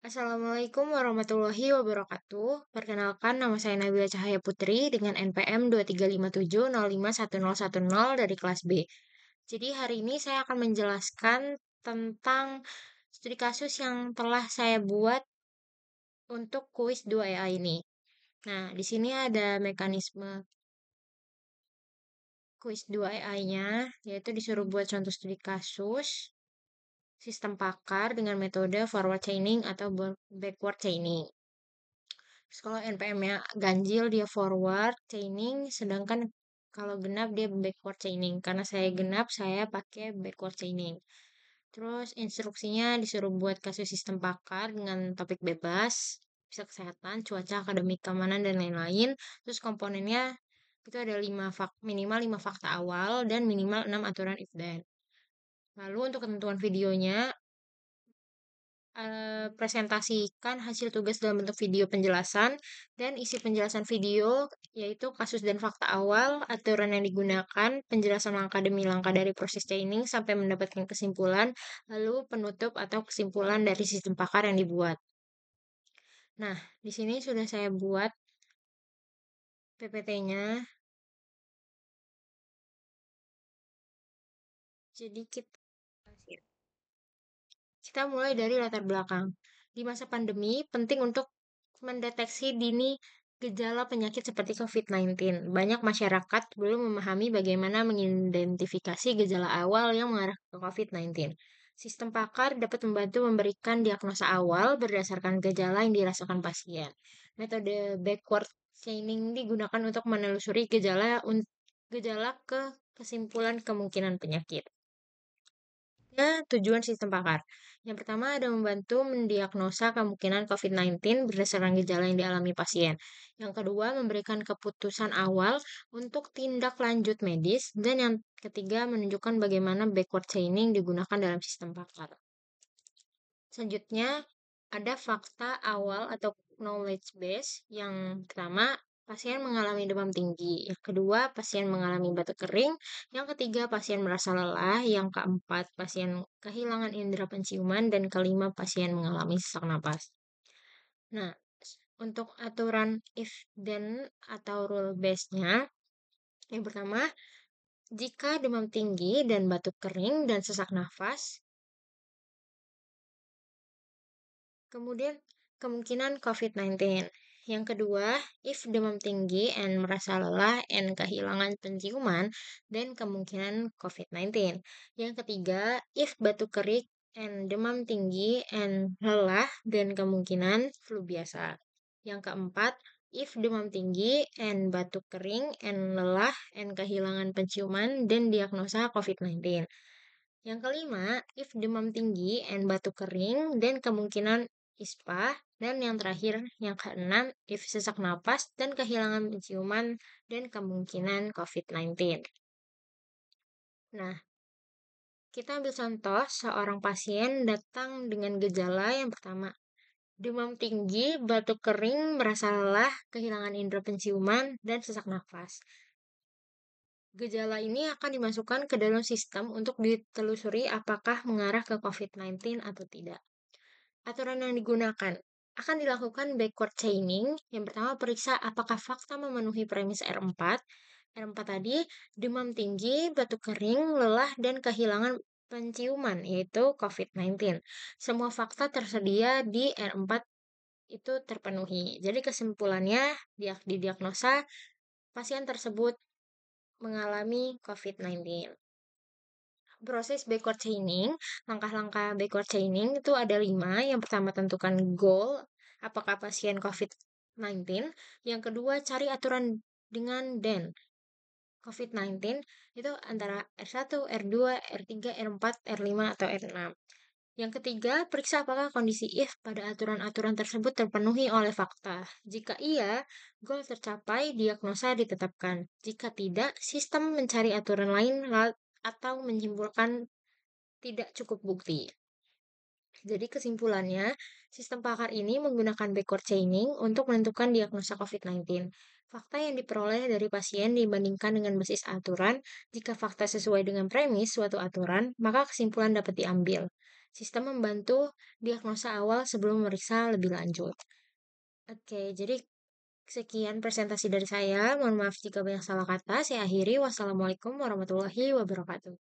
Assalamualaikum warahmatullahi wabarakatuh. Perkenalkan, nama saya Nabila Cahaya Putri dengan NPM 235705110 dari kelas B. Jadi hari ini saya akan menjelaskan tentang studi kasus yang telah saya buat untuk kuis 2EA ini. Nah, di sini ada mekanisme kuis 2EA-nya, yaitu disuruh buat contoh studi kasus, sistem pakar dengan metode forward chaining atau backward chaining. Terus kalau NPM-nya ganjil dia forward chaining, sedangkan kalau genap dia backward chaining. Karena saya genap, saya pakai backward chaining. Terus instruksinya disuruh buat kasus sistem pakar dengan topik bebas, bisa kesehatan, cuaca, akademik, keamanan, dan lain-lain. Terus komponennya itu ada minimal 5 fakta awal dan minimal 6 aturan if then. Lalu untuk ketentuan videonya, presentasikan hasil tugas dalam bentuk video penjelasan dan isi penjelasan video yaitu kasus dan fakta awal, aturan yang digunakan, penjelasan langkah demi langkah dari proses training sampai mendapatkan kesimpulan, lalu penutup atau kesimpulan dari sistem pakar yang dibuat. Nah, di sini sudah saya buat PPT-nya. Jadi kita mulai dari latar belakang. Di masa pandemi, penting untuk mendeteksi dini gejala penyakit seperti COVID-19. Banyak masyarakat belum memahami bagaimana mengidentifikasi gejala awal yang mengarah ke COVID-19. Sistem pakar dapat membantu memberikan diagnosa awal berdasarkan gejala yang dirasakan pasien. Metode backward chaining digunakan untuk menelusuri gejala ke kesimpulan kemungkinan penyakit. Tujuan sistem pakar. Yang pertama ada membantu mendiagnosa kemungkinan COVID-19 berdasarkan gejala yang dialami pasien. Yang kedua, memberikan keputusan awal untuk tindak lanjut medis. Dan yang ketiga, menunjukkan bagaimana backward chaining digunakan dalam sistem pakar. Selanjutnya, ada fakta awal atau knowledge base. Yang pertama, pasien mengalami demam tinggi. Yang kedua, pasien mengalami batuk kering. Yang ketiga, pasien merasa lelah. Yang keempat, pasien kehilangan indera penciuman. Dan kelima, pasien mengalami sesak napas. Nah, untuk aturan if then atau rule base-nya, yang pertama, jika demam tinggi dan batuk kering dan sesak nafas, kemudian kemungkinan COVID-19. Yang kedua, if demam tinggi and merasa lelah and kehilangan penciuman, dan kemungkinan COVID-19. Yang ketiga, if batuk kering and demam tinggi and lelah, dan kemungkinan flu biasa. Yang keempat, if demam tinggi and batuk kering and lelah and kehilangan penciuman, dan diagnosa COVID-19. Yang kelima, if demam tinggi and batuk kering dan kemungkinan ISPA. Dan yang terakhir, yang keenam, if sesak napas dan kehilangan penciuman dan kemungkinan COVID-19. Nah, kita ambil contoh seorang pasien datang dengan gejala yang pertama, demam tinggi, batuk kering, merasa lelah, kehilangan indera penciuman, dan sesak nafas. Gejala ini akan dimasukkan ke dalam sistem untuk ditelusuri apakah mengarah ke COVID-19 atau tidak. Aturan yang digunakan akan dilakukan backward chaining. Yang pertama, periksa apakah fakta memenuhi premis R4. R4 tadi, demam tinggi, batuk kering, lelah, dan kehilangan penciuman, yaitu COVID-19. Semua fakta tersedia di R4 itu terpenuhi. Jadi kesimpulannya, didiagnosa pasien tersebut mengalami COVID-19. Proses backward chaining, langkah-langkah backward chaining itu ada 5. Yang pertama, tentukan goal, apakah pasien COVID-19. Yang kedua, cari aturan dengan dan. COVID-19 itu antara R1, R2, R3, R4, R5, atau R6. Yang ketiga, periksa apakah kondisi if pada aturan-aturan tersebut terpenuhi oleh fakta. Jika iya, goal tercapai, diagnosa ditetapkan. Jika tidak, sistem mencari aturan lain atau menyimpulkan tidak cukup bukti. Jadi kesimpulannya, sistem pakar ini menggunakan backward chaining untuk menentukan diagnosa COVID-19. Fakta yang diperoleh dari pasien dibandingkan dengan basis aturan. Jika fakta sesuai dengan premis suatu aturan, maka kesimpulan dapat diambil. Sistem membantu diagnosa awal sebelum memeriksa lebih lanjut. Oke, jadi sekian presentasi dari saya. Mohon maaf jika banyak salah kata. Saya akhiri. Wassalamualaikum warahmatullahi wabarakatuh.